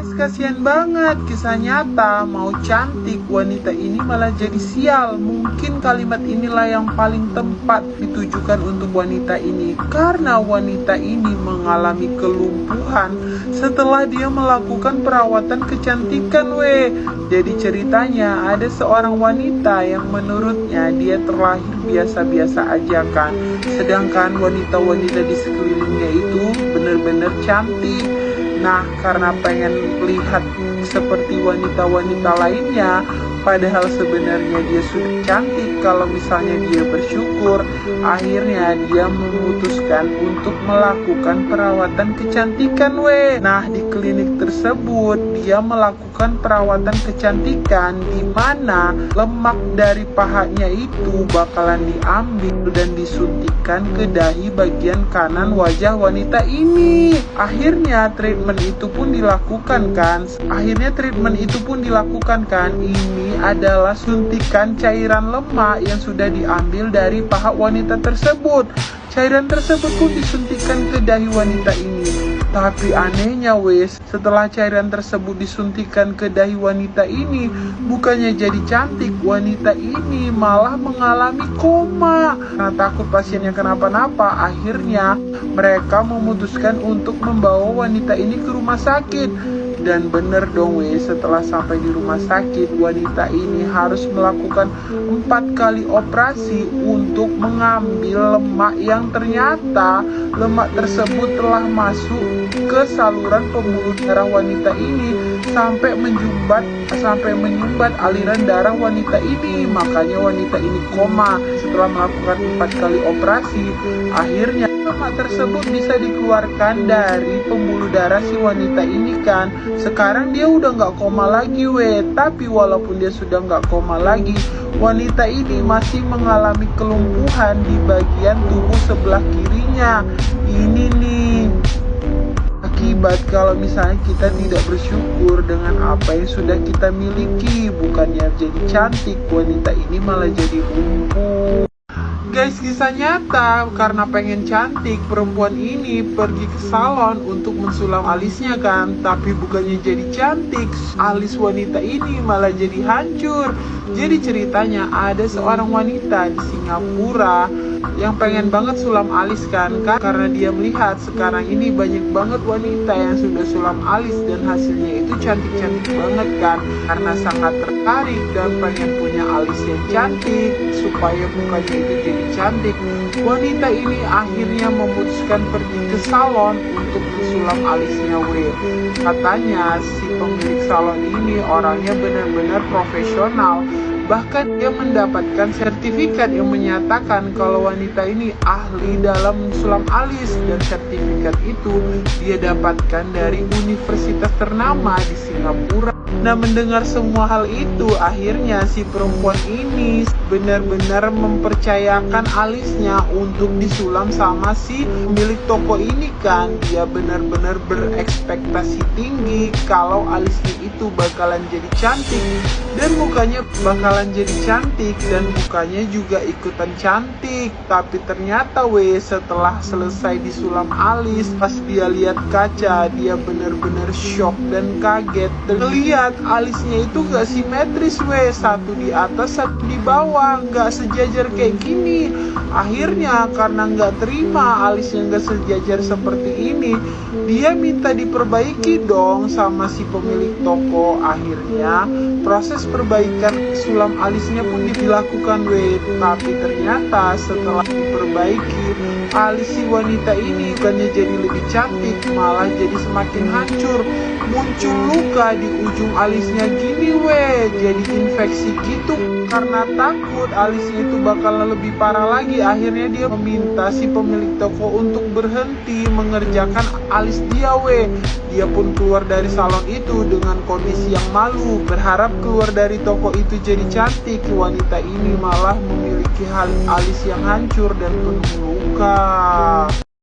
Guys, kasihan banget, kisah nyata. Mau cantik, wanita ini malah jadi sial. Mungkin kalimat inilah yang paling tepat ditujukan untuk wanita ini, karena wanita ini mengalami kelumpuhan setelah dia melakukan perawatan kecantikan Jadi ceritanya ada seorang wanita yang menurutnya dia terlahir biasa-biasa aja kan, sedangkan wanita-wanita di sekelilingnya itu benar-benar cantik. Nah, karena pengen lihat seperti wanita-wanita lainnya, padahal sebenarnya dia sudah cantik, kalau misalnya dia bersyukur, akhirnya dia memutuskan untuk melakukan perawatan kecantikan Nah, di klinik tersebut dia melakukan perawatan kecantikan di mana lemak dari pahanya itu bakalan diambil dan disuntikkan ke dahi bagian kanan wajah wanita ini. Akhirnya treatment itu pun dilakukan kan. Ini adalah suntikan cairan lemak yang sudah diambil dari paha wanita tersebut. Cairan tersebut pun disuntikan ke dahi wanita ini. Tapi anehnya setelah cairan tersebut disuntikan ke dahi wanita ini, bukannya jadi cantik, wanita ini malah mengalami koma. Karena takut pasiennya kenapa-napa, akhirnya mereka memutuskan untuk membawa wanita ini ke rumah sakit. Dan bener dong setelah sampai di rumah sakit, wanita ini harus melakukan 4 kali operasi untuk mengambil lemak yang ternyata lemak tersebut telah masuk ke saluran pembuluh darah wanita ini sampai menyumbat aliran darah wanita ini. Makanya wanita ini koma. Setelah melakukan 4 kali operasi, akhirnya lemak tersebut bisa dikeluarkan dari pembuluh darah si wanita ini kan. Sekarang dia udah gak koma lagi tapi walaupun dia sudah gak koma lagi, wanita ini masih mengalami kelumpuhan di bagian tubuh sebelah kirinya. Ini nih akibat kalau misalnya kita tidak bersyukur dengan apa yang sudah kita miliki. Bukannya jadi cantik, wanita ini malah jadi lumpuh. Guys, kisah nyata. Karena pengen cantik, perempuan ini pergi ke salon untuk mensulam alisnya kan. Tapi bukannya jadi cantik, alis wanita ini malah jadi hancur. Jadi ceritanya ada seorang wanita di Singapura yang pengen banget sulam alis kan, karena dia melihat sekarang ini banyak banget wanita yang sudah sulam alis dan hasilnya itu cantik-cantik banget kan. Karena sangat tertarik dan pengen punya alis yang cantik supaya mukanya itu jadi cantik, wanita ini akhirnya memutuskan pergi ke salon untuk mensulam alisnya Katanya si pemilik salon ini orangnya benar-benar profesional. Bahkan dia mendapatkan sertifikat yang menyatakan kalau wanita ini ahli dalam sulam alis, dan sertifikat itu dia dapatkan dari universitas ternama di Singapura. Nah, mendengar semua hal itu, akhirnya si perempuan ini benar-benar mempercayakan alisnya untuk disulam sama si pemilik toko ini kan. Dia benar-benar berekspektasi tinggi kalau alisnya itu bakalan jadi cantik dan mukanya bakalan jadi cantik dan mukanya juga ikutan cantik. Tapi ternyata setelah selesai disulam alis, pas dia lihat kaca, dia benar-benar shock dan kaget. Terlihat alisnya itu gak simetris satu di atas satu di bawah, gak sejajar kayak gini. Akhirnya karena gak terima alisnya gak sejajar seperti ini, dia minta diperbaiki dong sama si pemilik toko. Akhirnya proses perbaikan sulam alisnya pun dilakukan tapi ternyata setelah diperbaiki, alis si wanita ini bukannya jadi lebih cantik, malah jadi semakin hancur. Muncul luka di ujung alisnya gini jadi infeksi gitu. Karena takut alisnya itu bakalan lebih parah lagi, akhirnya dia meminta si pemilik toko untuk berhenti mengerjakan alis dia Dia pun keluar dari salon itu dengan kondisi yang malu, berharap keluar dari toko itu jadi cantik. Wanita ini malah memiliki alis yang hancur dan penuh luka.